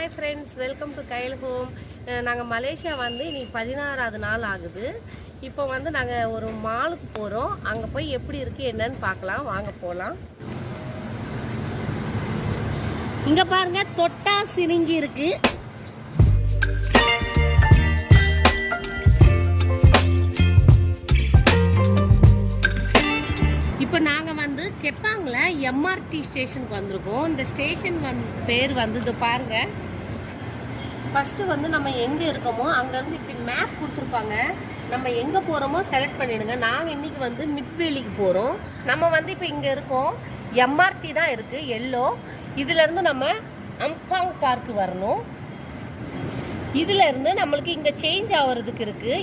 Hi friends, welcome to Kyle home. நாங்கள் Malaysia வந்து இன்னைக்கு 16வது நாள் ஆகுது. இப்போ வந்து நாங்கள் ஒரு மாலுக்கு போகிறோம். அங்கே போய் எப்படி இருக்குது என்னன்னு பார்க்கலாம். வாங்க போகலாம். இங்கே பாருங்க, தொட்டா சினிங்கி இருக்கு. இப்போ நாங்கள் வந்து கெப்பாங்கில் எம்ஆர்டி ஸ்டேஷனுக்கு வந்திருக்கோம். இந்த ஸ்டேஷன் பேர் வந்து இது பாருங்க. ஃபஸ்ட்டு வந்து நம்ம எங்கே இருக்கோமோ அங்கேருந்து இப்படி மேப் கொடுத்துருப்பாங்க. நம்ம எங்கே போகிறோமோ செலக்ட் பண்ணிடுங்க. நாங்கள் இன்றைக்கி வந்து மிட்வேலிக்கு போகிறோம். நம்ம வந்து இப்போ இங்கே இருக்கோம். எம்ஆர்டி தான் இருக்குது, எல்லோ. இதுலேருந்து நம்ம அம்பாங் பார்க்கு வரணும். இதுலேருந்து நம்மளுக்கு இங்கே சேஞ்ச் ஆகிறதுக்கு இருக்குது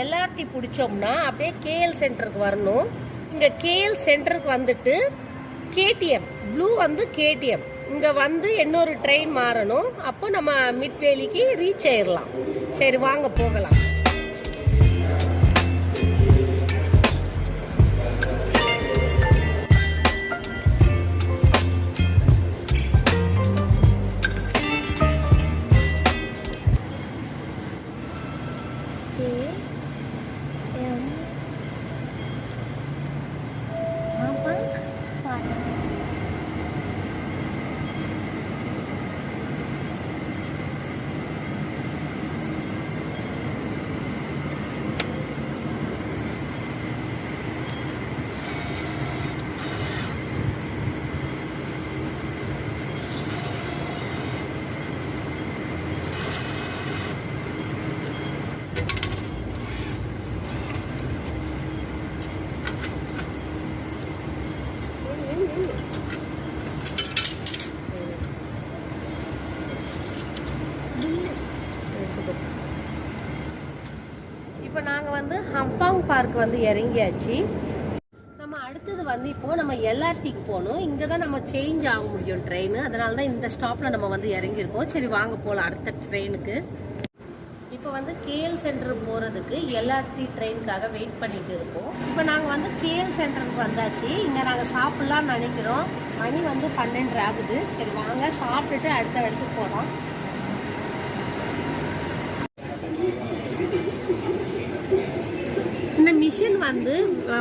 எல்ஆர்டி பிடிச்சோம்னா அப்படியே கேஎல் சென்டருக்கு வரணும். இங்கே கேஎல் சென்டருக்கு வந்துட்டு கேடிஎம் ப்ளூ வந்து கேடிஎம் இங்கே வந்து இன்னொரு ட்ரெயின் மாறணும். அப்போ நம்ம மிட்வேலிக்கு ரீச் ஆயிடலாம். சரி வாங்க போகலாம். இப்போ நாங்கள் வந்து அம்பாங் பார்க் வந்து இறங்கியாச்சு. நம்ம அடுத்தது வந்து இப்போ நம்ம எல்ஆர்டிக்கு போகணும். இங்கே தான் நம்ம சேஞ்ச் ஆக முடியும் ட்ரெயின். அதனால தான் இந்த ஸ்டாப்பில் நம்ம வந்து இறங்கியிருக்கோம். சரி வாங்க போகலாம் அடுத்த ட்ரெயினுக்கு. இப்போ வந்து கேஎல் சென்டர் போகிறதுக்கு எல்ஆர்டி ட்ரெயினுக்காக வெயிட் பண்ணிட்டு இருக்கோம். இப்போ நாங்கள் வந்து கேஎல் சென்டருக்கு வந்தாச்சு. இங்கே நாங்கள் சாப்பிட்லான்னு நினைக்கிறோம். மணி வந்து 12 ஆகுது. சரி வாங்க சாப்பிட்டுட்டு அடுத்த இடத்துக்கு போகலாம். இந்த மிஷின் வந்து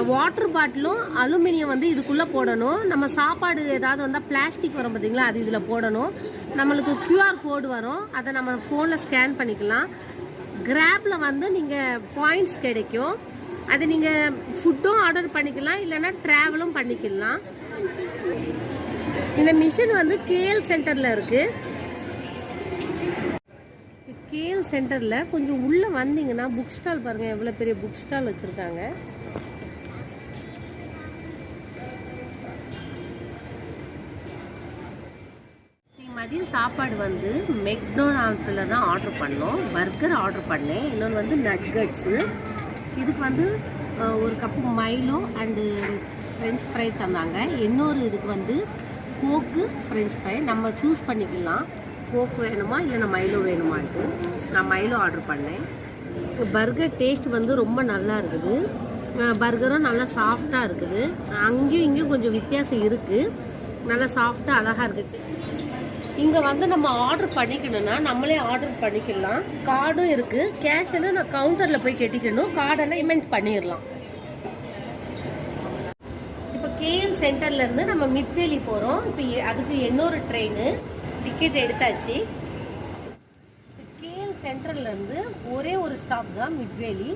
வாட்டர் பாட்டிலும் அலுமினியம் வந்து இதுக்குள்ளே போடணும். நம்ம சாப்பாடு ஏதாவது வந்தால் பிளாஸ்டிக் வரும் பார்த்தீங்களா, அது இதில் போடணும். நம்மளுக்கு QR கோடு வரும், அதை நம்ம ஃபோனில் ஸ்கேன் பண்ணிக்கலாம். கிராப்பில் வந்து நீங்கள் பாயிண்ட்ஸ் கிடைக்கும். அது நீங்கள் ஃபுட்டும் ஆர்டர் பண்ணிக்கலாம், இல்லைன்னா ட்ராவலும் பண்ணிக்கலாம். இந்த மிஷின் வந்து கேஎல் சென்டரில் இருக்குது. கேஎல் சென்டரில் கொஞ்சம் உள்ளே வந்தீங்கன்னா புக் ஸ்டால் பாருங்கள், எவ்வளோ பெரிய புக் ஸ்டால் வச்சுருக்காங்க. மதியம் சாப்பாடு வந்து மெக்டொனால்ட்ஸில் தான் ஆர்டர் பண்ணோம். பர்கர் ஆர்டர் பண்ணேன். இன்னொன்று வந்து நட்கட்ஸு. இதுக்கு வந்து ஒரு cup Milo and French fry தந்தாங்க. இன்னொரு இதுக்கு வந்து கோக்கு ஃப்ரெஞ்ச் ஃப்ரை நம்ம சூஸ் பண்ணிக்கலாம். கோக் வேணுமா இல்லைன்னா மைலோ வேணுமான்ட்டு. நான் மைலோ ஆர்டர் பண்ணேன். பர்கர் டேஸ்ட் வந்து ரொம்ப நல்லா இருக்குது. பர்கரும் நல்லா சாஃப்டாக இருக்குது. அங்கேயும் இங்கேயும் கொஞ்சம் வித்தியாசம் இருக்குது. நல்லா சாஃப்டாக அழகாக இருக்குது. இங்கே வந்து நம்ம ஆர்டர் பண்ணிக்கணும்னா நம்மளே ஆர்டர் பண்ணிக்கலாம். கார்டும் இருக்குது. கேஷ் எல்லாம் நான் கவுண்டரில் போய் கட்டிக்கணும். கார்டெல்லாம் பேமெண்ட் பண்ணிடலாம். இப்போ கேஎல் சென்டர்லேருந்து நம்ம மிட்வேலி போகிறோம். இப்போ அதுக்கு இன்னொரு ட்ரெயின் டிக்கெட் எடுத்தாச்சு. கேஎல் சென்டர்லேருந்து ஒரே ஒரு ஸ்டாப் தான் மிட்வேலி.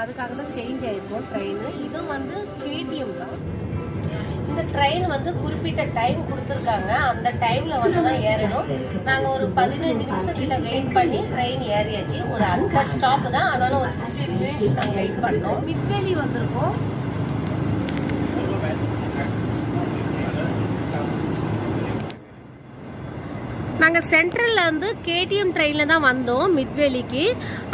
அதுக்காக தான் சேஞ்ச் ஆகிருக்கோம் ட்ரெயின். இதுவும் வந்து கேடிஎம் தான். இந்த ட்ரெயின் வந்து குறிப்பிட்ட டைம் கொடுத்துருக்காங்க. அந்த டைமில் வந்து தான் ஏறணும். நாங்கள் ஒரு 15 நிமிஷத்துக்கிட்ட வெயிட் பண்ணி ட்ரெயின் ஏறியாச்சு. ஒரு அடுத்த ஸ்டாப் தான், அதனால ஒரு 15 மினிட்ஸ் நாங்கள் வெயிட் பண்ணோம். மிட்வேலி வந்திருக்கோம். நாங்கள் சென்ட்ரலில் வந்து கேடிஎம் ட்ரெயினில் தான் வந்தோம் மிட்வேலிக்கு.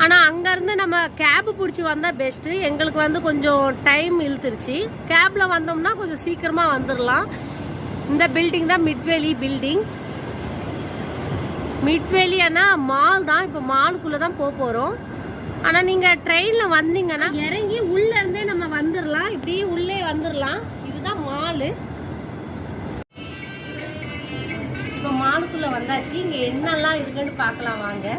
ஆனால் அங்கேருந்து நம்ம கேபு பிடிச்சி வந்தால் பெஸ்ட்டு. எங்களுக்கு வந்து கொஞ்சம் டைம் இழுத்துருச்சு. கேபில் வந்தோம்னா கொஞ்சம் சீக்கிரமாக வந்துடலாம். இந்த பில்டிங் தான் மிட்வேலி பில்டிங். மிட்வேலி ஆனால் மால் தான். இப்போ மாலுக்குள்ளே தான் போக போகிறோம். ஆனால் நீங்கள் ட்ரெயினில் வந்தீங்கன்னா இறங்கி உள்ளேருந்தே நம்ம வந்துடலாம். இப்படி உள்ளே வந்துடலாம். இதுதான் மாலு. இப்போ மாலுக்குள்ள வந்தாச்சு. இங்க என்னெல்லாம் இருக்குன்னு பார்க்கலாம் வாங்க.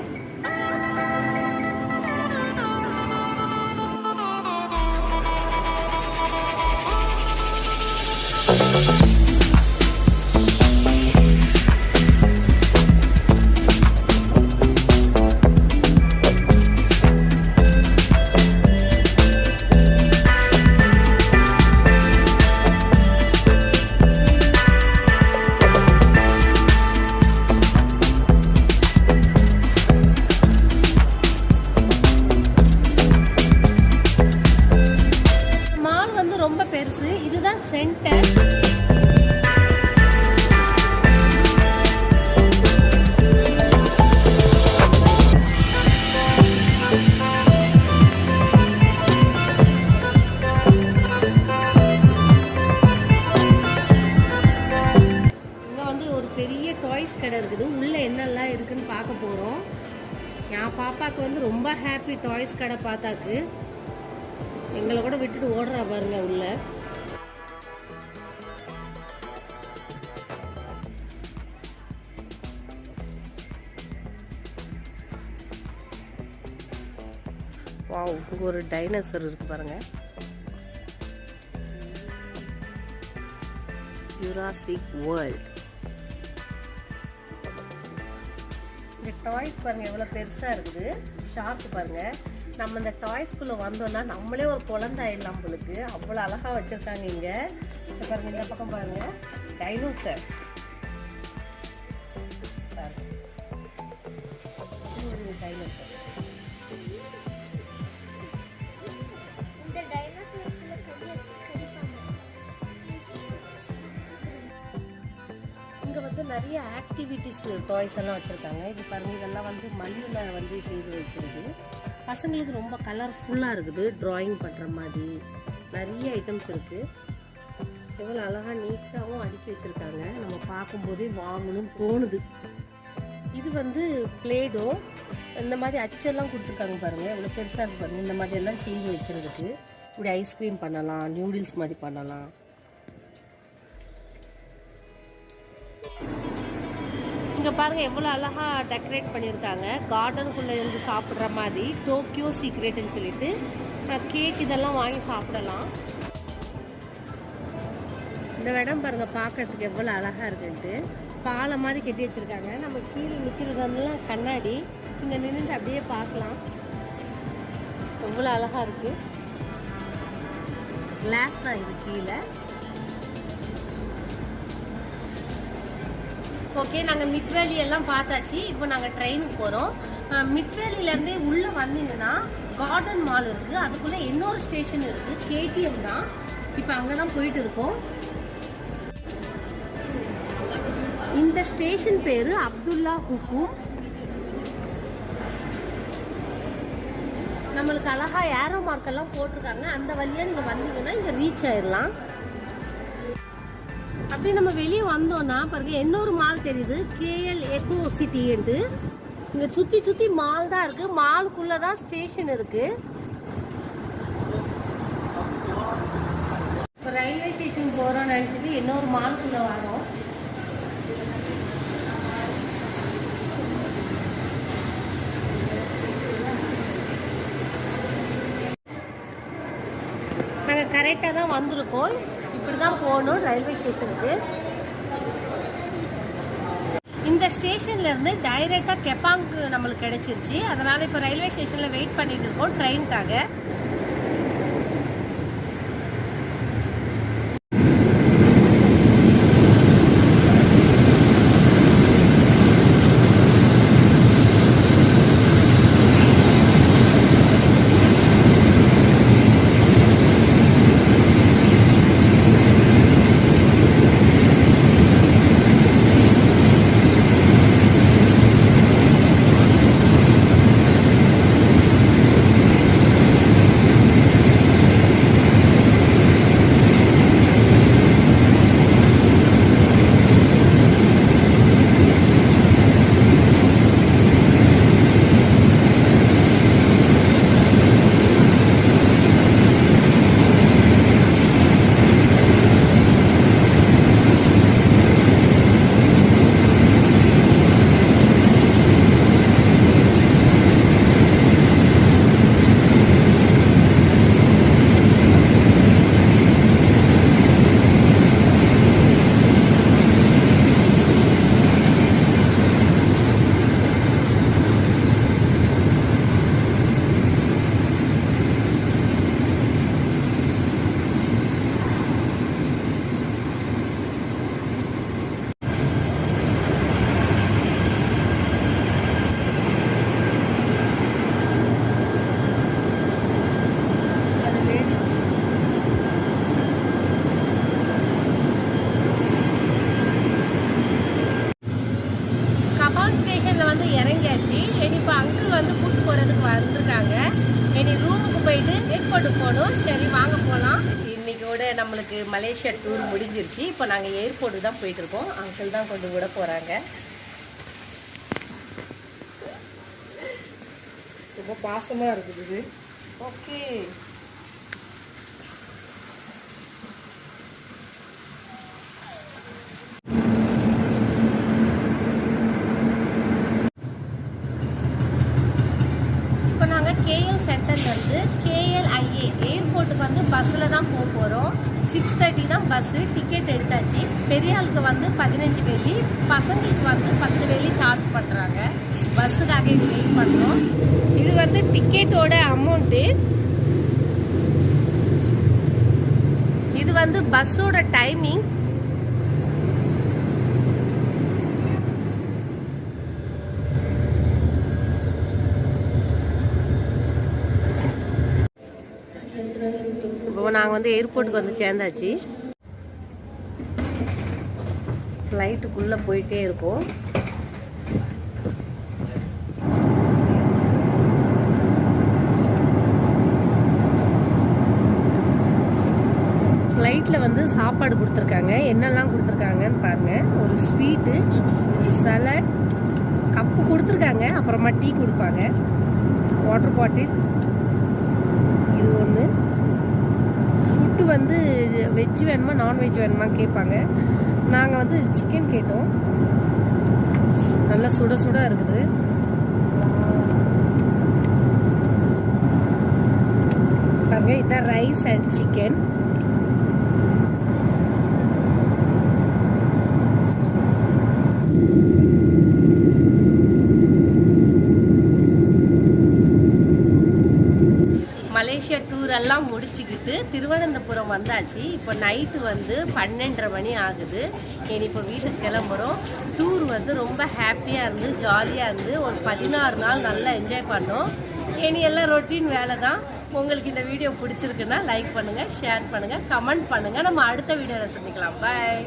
ரொம்ப பெருசு. இதுதான் சென்டர். இங்க வந்து ஒரு பெரிய டாய்ஸ் கடை இருக்குது. உள்ள என்னெல்லாம் இருக்குன்னு பார்க்க போறோம். என் பாப்பாக்கு வந்து ரொம்ப ஹாப்பி டாய்ஸ் கடை பார்த்தாக்கு. எங்களை கூட விட்டுட்டு ஓடுறா பாருங்க உள்ள. வாவ், இங்க ஒரு டைனோசர் இருக்கு பாருங்க. Jurassic world. இந்த டாய்ஸ் பாருங்க எவ்வளவு பெருசா இருக்குது. ஷார்க் பாருங்க. நம்ம இந்த டாய்ஸ்குள்ளே வந்தோம்னா நம்மளே ஒரு குழந்தை ஆயிடலாம். நம்மளுக்கு அவ்வளோ அழகாக வச்சுருக்காங்க. இங்கே பாருங்க, இந்த பக்கம் பாருங்க டைனோசர். டைனோசர் இங்கே வந்து நிறைய ஆக்டிவிட்டிஸ் டாய்ஸ் எல்லாம் வச்சுருக்காங்க. இது பாருங்க, இதெல்லாம் வந்து மண்ணில் வந்து செய்து வைக்கிறது. பசங்களுக்கு ரொம்ப கலர்ஃபுல்லாக இருக்குது. ட்ராயிங் பண்ணுற மாதிரி நிறைய ஐட்டம்ஸ் இருக்குது. எவ்வளோ அழகாக நீட்டாகவும் அடுக்கி வச்சுருக்காங்க. நம்ம பார்க்கும்போதே வாங்கணும்னு தோணுது. இது வந்து பிளேடோ. இந்த மாதிரி அச்செல்லாம் கொடுத்துருக்காங்க பாருங்கள். எவ்வளோ பெருசாக இருக்குது பாருங்கள். இந்த மாதிரி எல்லாம் செஞ்சு வைக்கிறதுக்கு இப்படி ஐஸ்கிரீம் பண்ணலாம், நியூடில்ஸ் மாதிரி பண்ணலாம். இங்கே பாருங்கள் எவ்வளோ அழகாக டெக்கரேட் பண்ணியிருக்காங்க. கார்டனுக்குள்ளே இருந்து சாப்பிட்ற மாதிரி டோக்கியோ சீக்ரெட்னு சொல்லிட்டு கேக் இதெல்லாம் வாங்கி சாப்பிடலாம். இந்த இடம் பாருங்கள் பார்க்கறதுக்கு எவ்வளோ அழகாக இருக்குன்ட்டு. பாலை மாதிரி கட்டி வச்சுருக்காங்க. நம்ம கீழே நிற்கிறதெல்லாம் கண்ணாடி. இங்கே நின்றுட்டு அப்படியே பார்க்கலாம். எவ்வளோ அழகாக இருக்குது. கிளாஸ் தான் இது கீழே. ஓகே, நாங்கள் மிட்வேலி எல்லாம் பார்த்தாச்சு. இப்போ நாங்கள் ட்ரெயினுக்கு போகிறோம். மிட்வேலியிலேருந்தே உள்ளே வந்தீங்கன்னா கார்டன் மால் இருக்குது. அதுக்குள்ளே இன்னொரு ஸ்டேஷன் இருக்குது, கேடிஎம் தான். இப்போ அங்கே தான் போயிட்டு இருக்கோம். இந்த ஸ்டேஷன் பேர் அப்துல்லா ஹுக்கும். நம்மளுக்கு அழகா ஏரோ மார்க்கெல்லாம் போட்டிருக்காங்க. அந்த வழியாக நீங்கள் வந்தீங்கன்னா இங்கே ரீச் ஆயிடலாம். அப்படி நம்ம வெளியே வந்தோம்னா பாருங்க இன்னொரு மால் தெரியுது, கேஎல் எக்கோ சிட்டின்ட்டு. இங்க சுத்தி சுத்தி மால் தான் இருக்கு. மாலுக்குள்ளதான் ஸ்டேஷன் இருக்கு. இப்போ ரயில்வே ஸ்டேஷன் போறோம்னு நினைச்சிட்டு இன்னொரு மாலுக்குள்ள வரோம். நாங்கள் கரெக்டாக தான் வந்திருக்கோம். இப்படி தான் போகணும் ரயில்வே ஸ்டேஷனுக்கு. இந்த ஸ்டேஷன்லேருந்து டைரெக்டாக கெப்பாங்க்கு நம்மளுக்கு கிடைச்சிருச்சு. அதனால் இப்போ ரயில்வே ஸ்டேஷனில் வெயிட் பண்ணிட்டு இருக்கோம் ட்ரெயினுக்காக. ஸ்டேஷனில் வந்து இறங்கியாச்சு. இப்போ அங்கிள் வந்து கூப்பிட்டு போகிறதுக்கு வந்திருக்காங்க. இனி ரூமுக்கு போயிட்டு ஏர்போர்ட்டுக்கு போகணும். சரி வாங்க போகலாம். இன்னைக்கோட நம்மளுக்கு மலேசியா டூர் முடிஞ்சிருச்சு. இப்போ நாங்கள் ஏர்போர்ட்டுக்கு தான் போயிட்டுருக்கோம். அங்கிள் தான் கொண்டு விட போகிறாங்க. ரொம்ப பாசமாக இருக்குது. ஓகே, கேஎல் சென்டர்லேருந்து KLIA ஏர்போர்ட்டுக்கு வந்து பஸ்ஸில் தான் போக போகிறோம். 6:30 தான் பஸ்ஸு. டிக்கெட் எடுத்தாச்சு. பெரிய ஆளுக்கு வந்து 15 வெள்ளி, பசங்களுக்கு வந்து 10 வெள்ளி சார்ஜ் பண்ணுறாங்க. பஸ்ஸுக்காக இது வெயிட் பண்ணுறோம். இது வந்து டிக்கெட்டோட அமௌண்ட்டு. இது வந்து பஸ்ஸோட டைமிங். இப்போ நாங்கள் வந்து ஏர்போர்ட்டுக்கு வந்து சேர்ந்தாச்சு. ஃப்ளைட்டுக்குள்ளே போயிட்டே இருக்கோம். ஃப்ளைட்டில் வந்து சாப்பாடு கொடுத்துருக்காங்க. என்னெல்லாம் கொடுத்துருக்காங்கன்னு பாருங்கள். ஒரு ஸ்வீட்டு, சலட், கப்பு கொடுத்துருக்காங்க. அப்புறமா டீ கொடுப்பாங்க, வாட்டர் பாட்டில். இது ஒன்று. ஃபுட்டு வந்து வெஜ் வேணுமா நான்வெஜ் வேணுமா கேட்பாங்க. நாங்கள் வந்து சிக்கன் கேட்டோம். நல்லா சுட சுட இருக்குது. பாருங்க, இதுதான் rice and chicken. Malaysia tour எல்லாம் முடிச்சுக்கிட்டு திருவனந்தபுரம் வந்தாச்சு. இப்போ நைட்டு வந்து 12:30 மணி ஆகுது. இனி இப்போ வீட்டுக்கு கிளம்புறோம். டூர் வந்து ரொம்ப ஹாப்பியாக இருந்து ஜாலியாக இருந்து ஒரு 16 நாள் நல்லா என்ஜாய் பண்ணோம். இனி எல்லாம் ரொட்டீன் வேலை தான். உங்களுக்கு இந்த வீடியோ பிடிச்சிருக்குன்னா லைக் பண்ணுங்கள், ஷேர் பண்ணுங்கள், கமெண்ட் பண்ணுங்கள். நம்ம அடுத்த வீடியோவில் சந்திக்கலாம். பாய்.